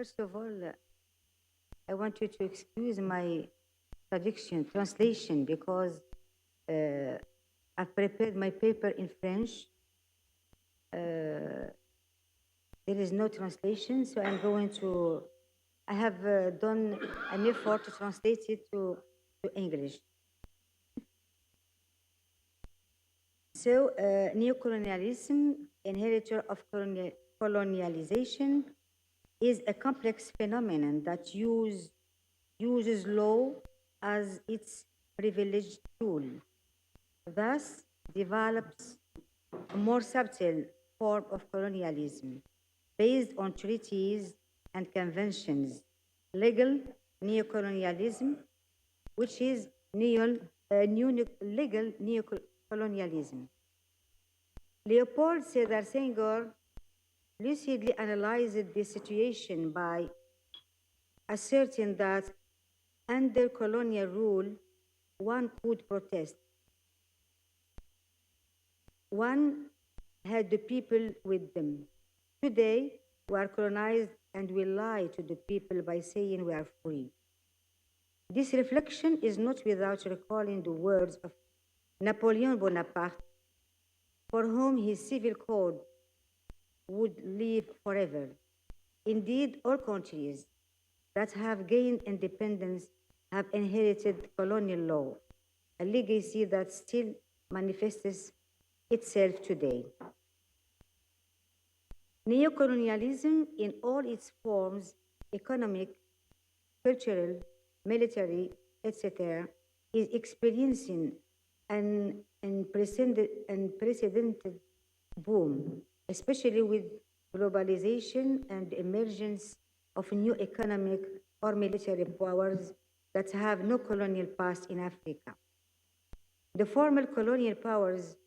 First of all, I want you to excuse my translation, because I've prepared my paper in French. There is no translation, so I have done an effort to translate it to English. So, neocolonialism, inheritor of colonialization, is a complex phenomenon that uses law as its privileged tool, thus develops a more subtle form of colonialism based on treaties and conventions, legal neocolonialism, which is legal neocolonialism. Leopold Sédar Senghor lucidly analyzed the situation by asserting that under colonial rule, one could protest. One had the people with them. Today, we are colonized and we lie to the people by saying we are free. This reflection is not without recalling the words of Napoleon Bonaparte, for whom his civil code would live forever. Indeed, all countries that have gained independence have inherited colonial law, a legacy that still manifests itself today. Neocolonialism in all its forms, economic, cultural, military, etc., is experiencing an unprecedented boom, especially with globalization and the emergence of new economic or military powers that have no colonial past in Africa. The former colonial powers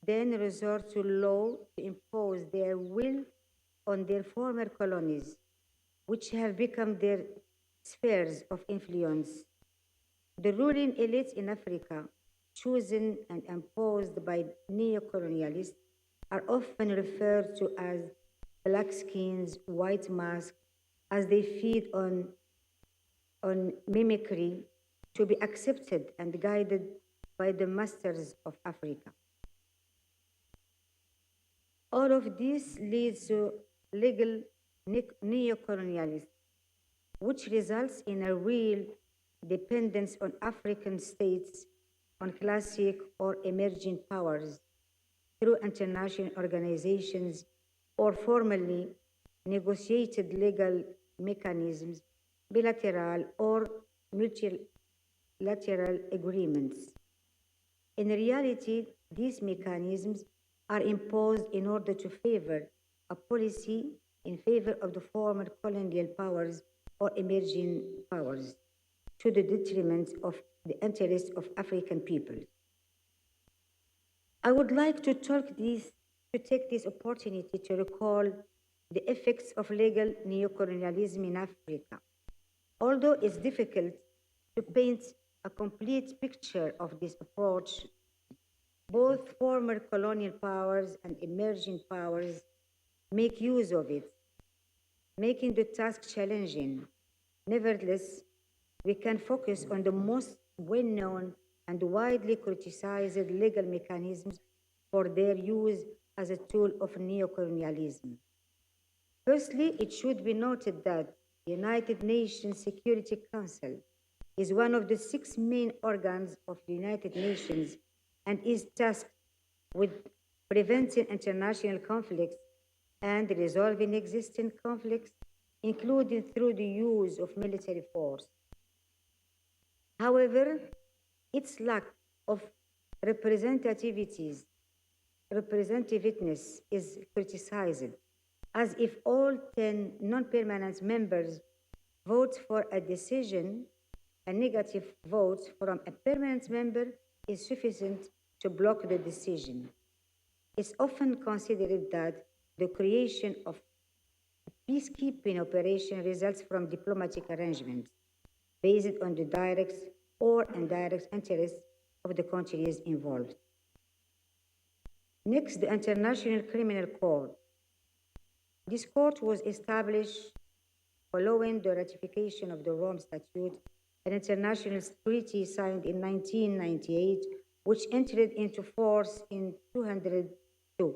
then resort to law to impose their will on their former colonies, which have become their spheres of influence. The ruling elites in Africa, chosen and imposed by neocolonialists, are often referred to as black skins, white masks, as they feed on mimicry to be accepted and guided by the masters of Africa. All of this leads to legal neocolonialism, which results in a real dependence on African states, on classic or emerging powers through international organizations or formally negotiated legal mechanisms, bilateral or multilateral agreements. In reality, these mechanisms are imposed in order to favor a policy in favor of the former colonial powers or emerging powers, to the detriment of the interests of African people. I would like to take this opportunity to recall the effects of legal neocolonialism in Africa. Although it's difficult to paint a complete picture of this approach, both former colonial powers and emerging powers make use of it, making the task challenging. Nevertheless, we can focus on the most well-known and widely criticized legal mechanisms for their use as a tool of neocolonialism. Firstly, it should be noted that the United Nations Security Council is one of the 6 main organs of the United Nations and is tasked with preventing international conflicts and resolving existing conflicts, including through the use of military force. However, its lack of representativeness is criticized, as if all 10 non-permanent members vote for a decision, a negative vote from a permanent member is sufficient to block the decision. It's often considered that the creation of a peacekeeping operation results from diplomatic arrangements based on the direct or indirect interests of the countries involved. Next, the International Criminal Court. This court was established following the ratification of the Rome Statute, an international treaty signed in 1998, which entered into force in 2002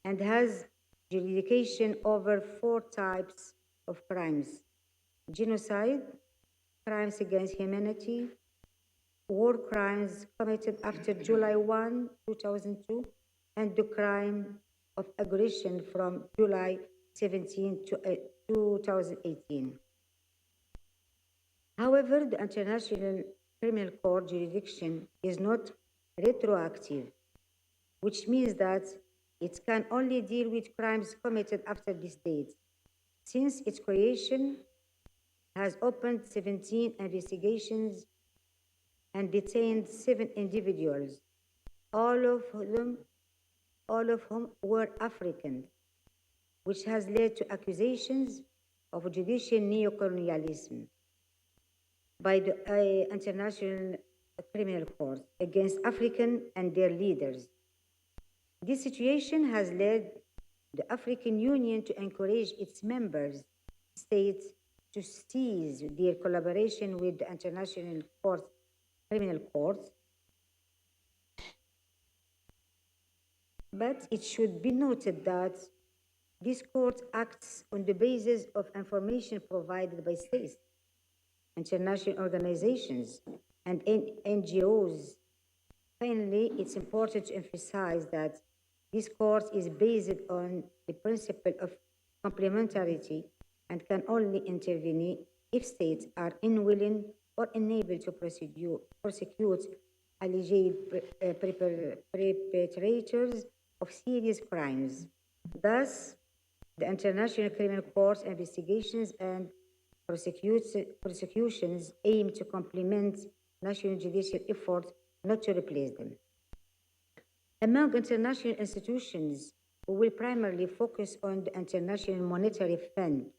and has jurisdiction over 4 types of crimes: genocide, crimes against humanity, war crimes committed after July 1, 2002, and the crime of aggression from July 17 to 2018. However, the International Criminal Court jurisdiction is not retroactive, which means that it can only deal with crimes committed after this date. Since its creation, has opened 17 investigations and detained 7 individuals, all of whom were African, which has led to accusations of judicial neocolonialism by the International Criminal Court against African and their leaders. This situation has led the African Union to encourage its member states to cease their collaboration with the International Criminal Court. But it should be noted that this court acts on the basis of information provided by states, international organizations, and NGOs. Finally, it's important to emphasize that this court is based on the principle of complementarity and can only intervene if states are unwilling or unable to prosecute alleged perpetrators of serious crimes. Thus, the International Criminal Court's investigations and prosecutions aim to complement national judicial efforts, not to replace them. Among international institutions, we will primarily focus on the International Monetary Fund,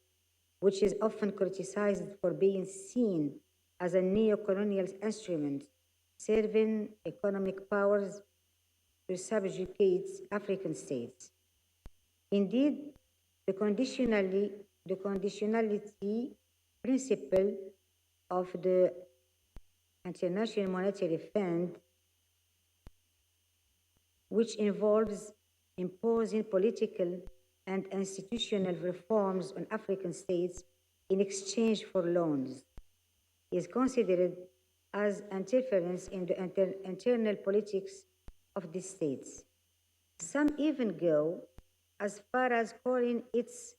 which is often criticized for being seen as a neo-colonial instrument serving economic powers to subjugate African states. Indeed, the conditionality principle of the International Monetary Fund, which involves imposing political and institutional reforms on African states in exchange for loans, is considered as interference in the internal politics of the states. Some even go as far as calling its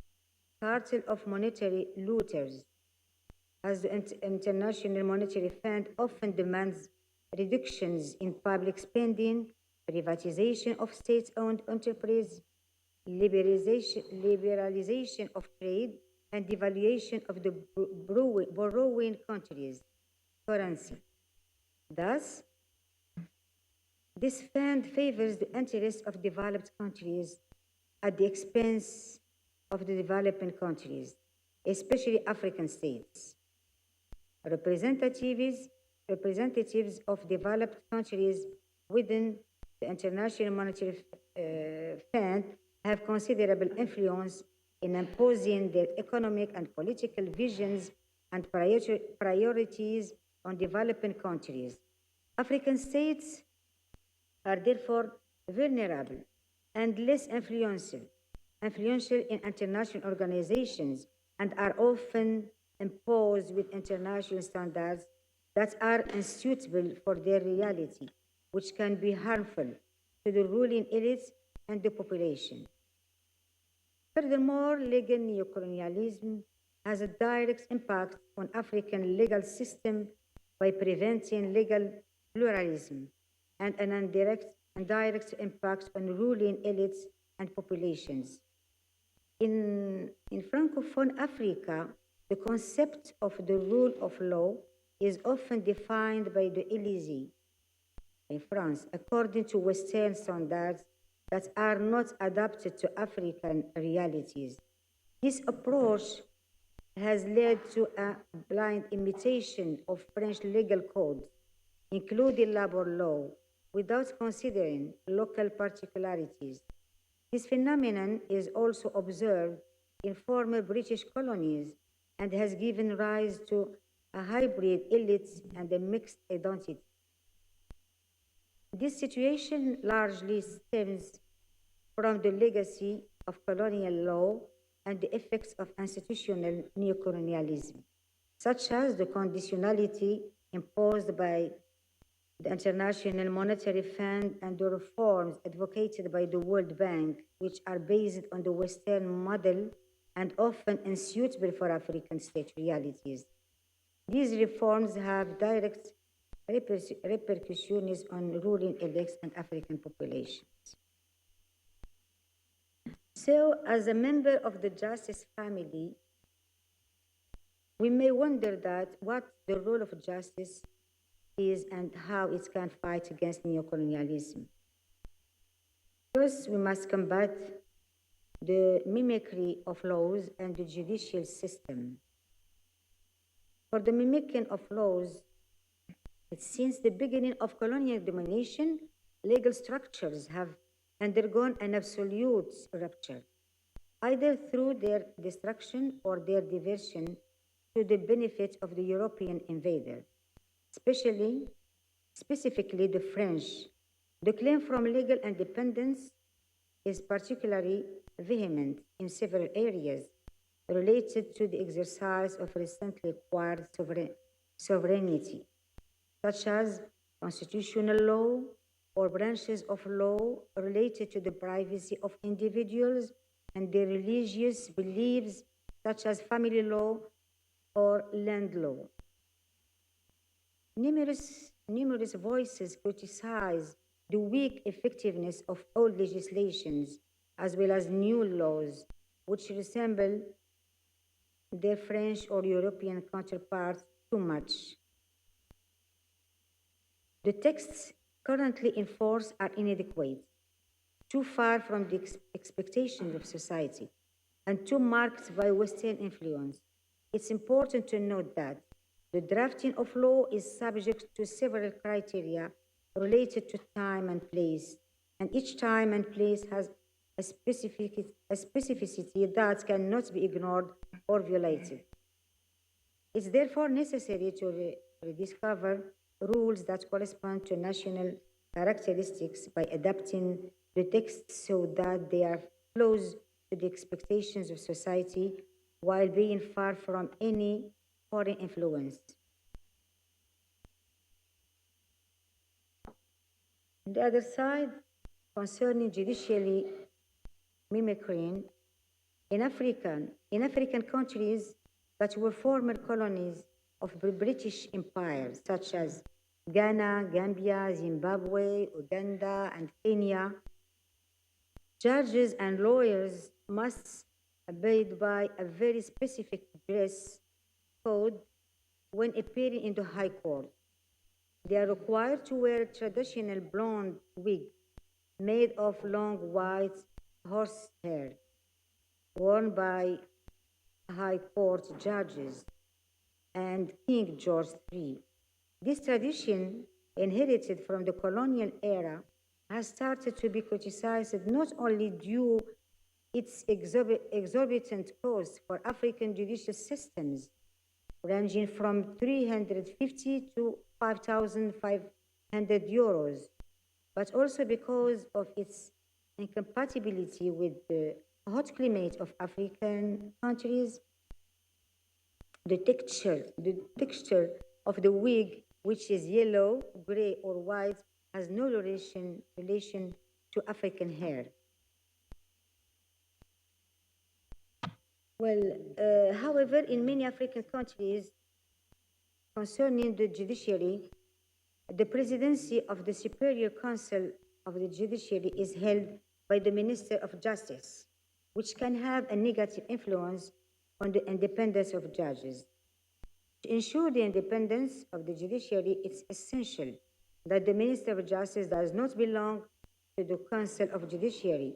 cartel of monetary looters, as the International Monetary Fund often demands reductions in public spending, privatization of state-owned enterprise, liberalization of trade, and devaluation of the borrowing countries' currency. Thus, this fund favors the interests of developed countries at the expense of the developing countries, especially African states. Representatives of developed countries within the International Monetary Fund have considerable influence in imposing their economic and political visions and priorities on developing countries. African states are therefore vulnerable and less influential in international organizations and are often imposed with international standards that are unsuitable for their reality, which can be harmful to the ruling elites and the population. Furthermore, legal neocolonialism has a direct impact on African legal system by preventing legal pluralism and an indirect impact on ruling elites and populations. In Francophone Africa, the concept of the rule of law is often defined by the Élysée in France, according to Western standards that are not adapted to African realities. This approach has led to a blind imitation of French legal codes, including labor law, without considering local particularities. This phenomenon is also observed in former British colonies and has given rise to a hybrid elite and a mixed identity. This situation largely stems from the legacy of colonial law and the effects of institutional neocolonialism, such as the conditionality imposed by the International Monetary Fund and the reforms advocated by the World Bank, which are based on the Western model and often unsuitable for African state realities. These reforms have direct repercussions on ruling elites and African populations. So, as a member of the justice family, we may wonder that what the role of justice is and how it can fight against neocolonialism. First, we must combat the mimicry of laws and the judicial system. For the mimicking of laws, since the beginning of colonial domination, legal structures have undergone an absolute rupture, either through their destruction or their diversion to the benefit of the European invader, specifically the French. The claim from legal independence is particularly vehement in several areas related to the exercise of recently acquired sovereignty, such as constitutional law or branches of law related to the privacy of individuals and their religious beliefs, such as family law or land law. Numerous voices criticize the weak effectiveness of old legislations as well as new laws, which resemble their French or European counterparts too much. The texts currently in force are inadequate, too far from the expectations of society, and too marked by Western influence. It's important to note that the drafting of law is subject to several criteria related to time and place, and each time and place has a specificity that cannot be ignored or violated. It's therefore necessary to rediscover rules that correspond to national characteristics by adapting the text so that they are close to the expectations of society while being far from any foreign influence. On the other side, concerning judicially mimicking, in African countries that were former colonies of the British Empire, such as Ghana, Gambia, Zimbabwe, Uganda, and Kenya, judges and lawyers must abide by a very specific dress code when appearing in the High Court. They are required to wear a traditional blonde wig made of long white horsehair, worn by High Court judges and King George III. This tradition, inherited from the colonial era, has started to be criticized not only due its exorbitant cost for African judicial systems, ranging from 350 to 5,500 euros, but also because of its incompatibility with the hot climate of African countries. The texture of the wig, which is yellow, gray, or white, has no relation to African hair. Well, however, in many African countries, concerning the judiciary, the presidency of the Superior Council of the Judiciary is held by the Minister of Justice, which can have a negative influence on the independence of judges. To ensure the independence of the judiciary, it's essential that the Minister of Justice does not belong to the Council of Judiciary,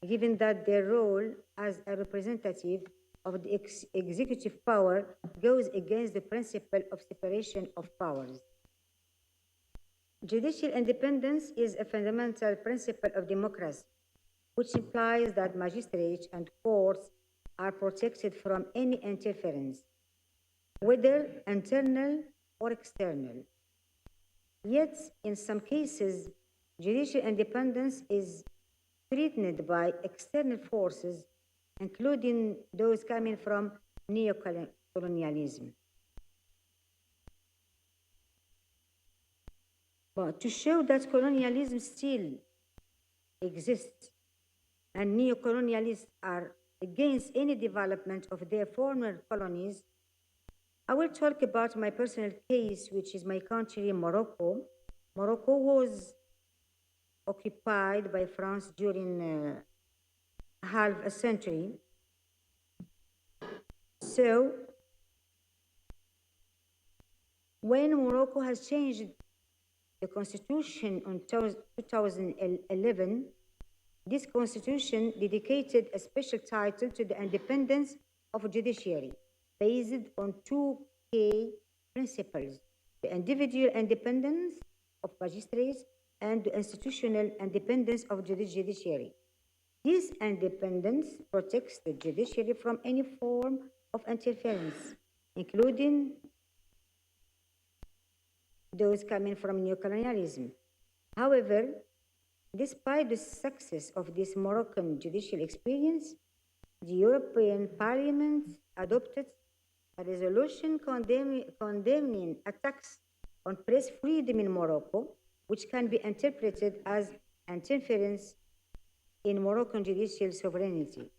given that their role as a representative of the executive power goes against the principle of separation of powers. Judicial independence is a fundamental principle of democracy, which implies that magistrates and courts are protected from any interference whether internal or external. Yet, in some cases, judicial independence is threatened by external forces, including those coming from neocolonialism. But to show that colonialism still exists and neocolonialists are against any development of their former colonies, I will talk about my personal case, which is my country, Morocco. Morocco was occupied by France during half a century. So, when Morocco has changed the constitution in 2011, this constitution dedicated a special title to the independence of judiciary based on two key principles: the individual independence of magistrates and the institutional independence of the judiciary. This independence protects the judiciary from any form of interference, including those coming from neocolonialism. However, despite the success of this Moroccan judicial experience, the European Parliament adopted a resolution condemning attacks on press freedom in Morocco, which can be interpreted as interference in Moroccan judicial sovereignty.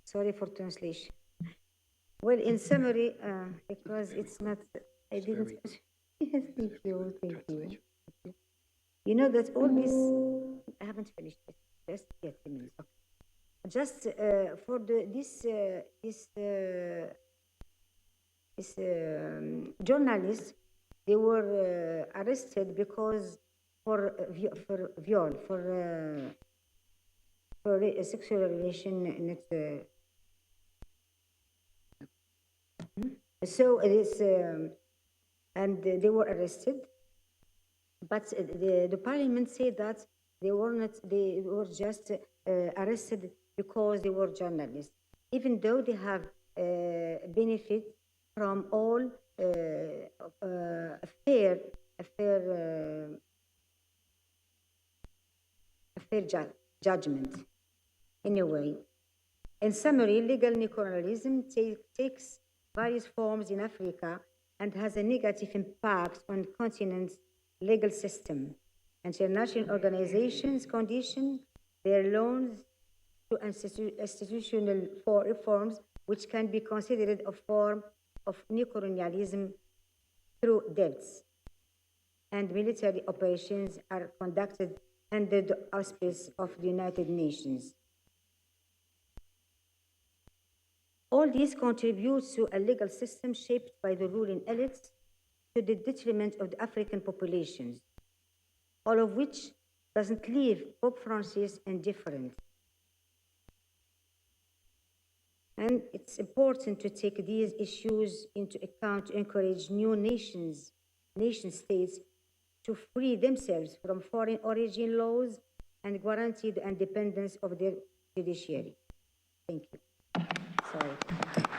Sorry for translation. Well, in summary, because it's not, I didn't. Yes, thank you, thank you. You know that all this, I haven't finished it. Just 30 minutes. Okay. Just for this journalists, they were arrested because for a sexual relation. So it is, and they were arrested. But the parliament said that they were not. They were just arrested because they were journalists, even though they have benefit from all a fair judgment. Anyway, in summary, legal neocolonialism takes various forms in Africa and has a negative impact on the continent's legal system. International organizations condition their loans to institutional reforms, which can be considered a form of neocolonialism through debts. And military operations are conducted under the auspice of the United Nations. All this contributes to a legal system shaped by the ruling elites to the detriment of the African populations, all of which doesn't leave Pope Francis indifferent. And it's important to take these issues into account to encourage new nation states to free themselves from foreign origin laws and guarantee the independence of their judiciary. Thank you. Sorry.